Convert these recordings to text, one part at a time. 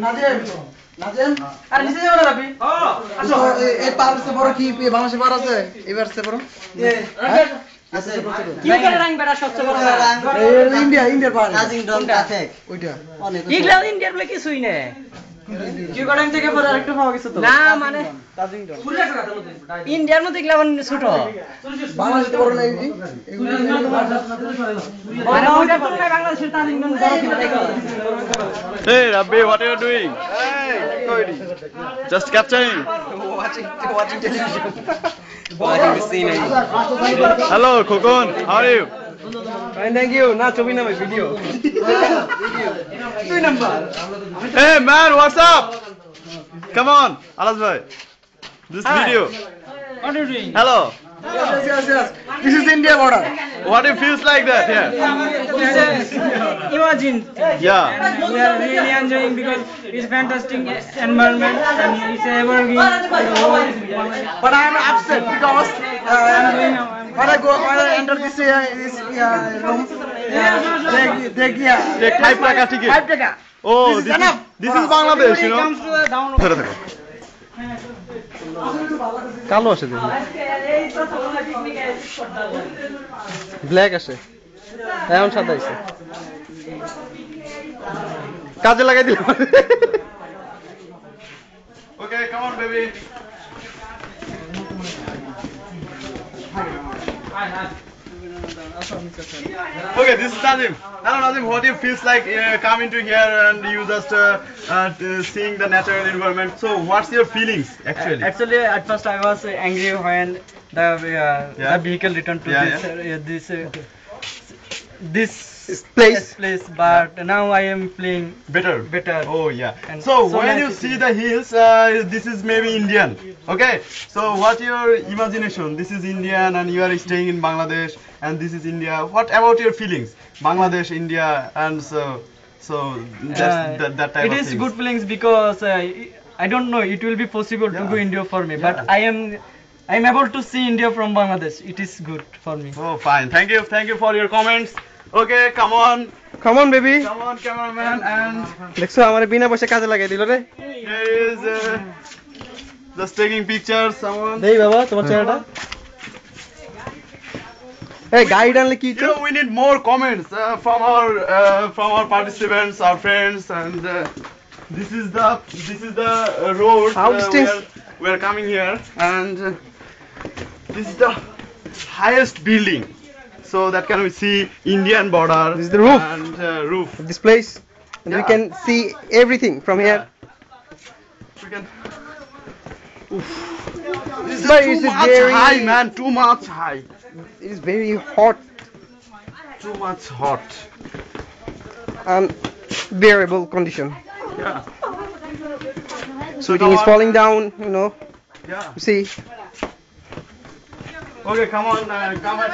নাজেম নাজেম আরে নিচে যাও না রাবি আসো এই পার সে বড় কি বাংলাদেশে পার আছে এবার সে বড় আছে কি করে রং বেড়া সবচেয়ে বড় ইন্ডিয়ার পার নাজিং ডন কাছে ওইটা ইগলা ইন্ডিয়ার বলে কিছুই না কি করে থেকে পরে আরেকটা পাওয়া গেছে তো না মানে নাজিং ডন ইন্ডিয়ার মধ্যে ইগলা ছোট বাংলাদেশে বড় না এগুলো মানে ওইটা তো বাংলাদেশের নাজিং ডন বড় কি দেখো Hey Rabbi, what are you doing? Hey, just capturing. watching television watching the scene. Hello, Khokon. How are you? Fine, thank you. Na chobi na video. two number Hey man, what's up? Come on, Alas bhai. This video. what are you doing Hello. yes this is India border What it feels like that here? Imagine. Yeah. We are really enjoying because it's fantastic environment and it's evergreen. but I am upset because when I enter this room Take 5 taka ticket. 5 taka Oh, This is enough this is Bangladesh, you know. Comes to the down. ধরে থাকো। কালো আসে দেখি black আসে এখন সাদা আসে কাজে লাগাই দিলাম Okay, come on baby. Okay, this is Nazim. Hello Nazim, what it feels like coming to here and you just seeing the natural environment. So what's your feelings actually? Actually, at first I was angry when the vehicle returned to this place but now I am playing better. Oh yeah. And So so when nice you to see the hills, this is maybe Indian. Okay. So what your imagination? This is Indian and you are staying in Bangladesh and this is India. What about your feelings? Bangladesh, India, and so just that type it of is things. good feelings because I don't know it will be possible to go India for me, but I am able to see India from Bangladesh. It is good for me. Oh fine. Thank you for your comments. Okay, come on baby cameraman, and দেখছো আমার বিনা পয়সা কাজে লাগাই দিল রে here is just taking pictures. Someone. দেই বাবা তোমার চেহারাটা এই গাইড আনলে কি You know, we need more comments from our participants, our friends, and this is the road How distance? we are coming here, and this is the highest building, so that can we see Indian border. This is the roof. And roof. this place and we Yeah. can see everything from here We can. This But it's very high, man. Too much high. it is very hot Too much hot. and bearable condition Yeah. shooting is falling down Yeah. you see Okay, come on, come at.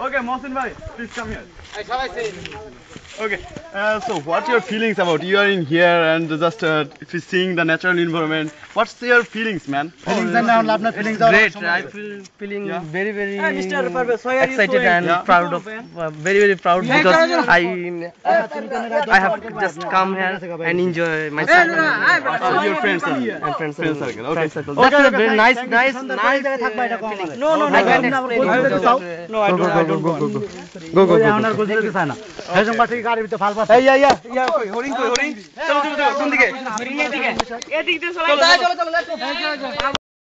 Okay, Mohsin bhai, please come here. Okay, so what your feelings about? You are in here and just seeing the natural environment. What's your feelings, man? great I feeling Yeah. very Mr. Parvez, why are you excited so and Yeah. proud of very proud because I have just come here and enjoy myself Your friends are and friend friend circle. circle. Okay. That's a very nice feeling. No, I can't explain without- No, I don't want. go হরিণ কই হরিণ চলো কোন দিকে এদিকে চলো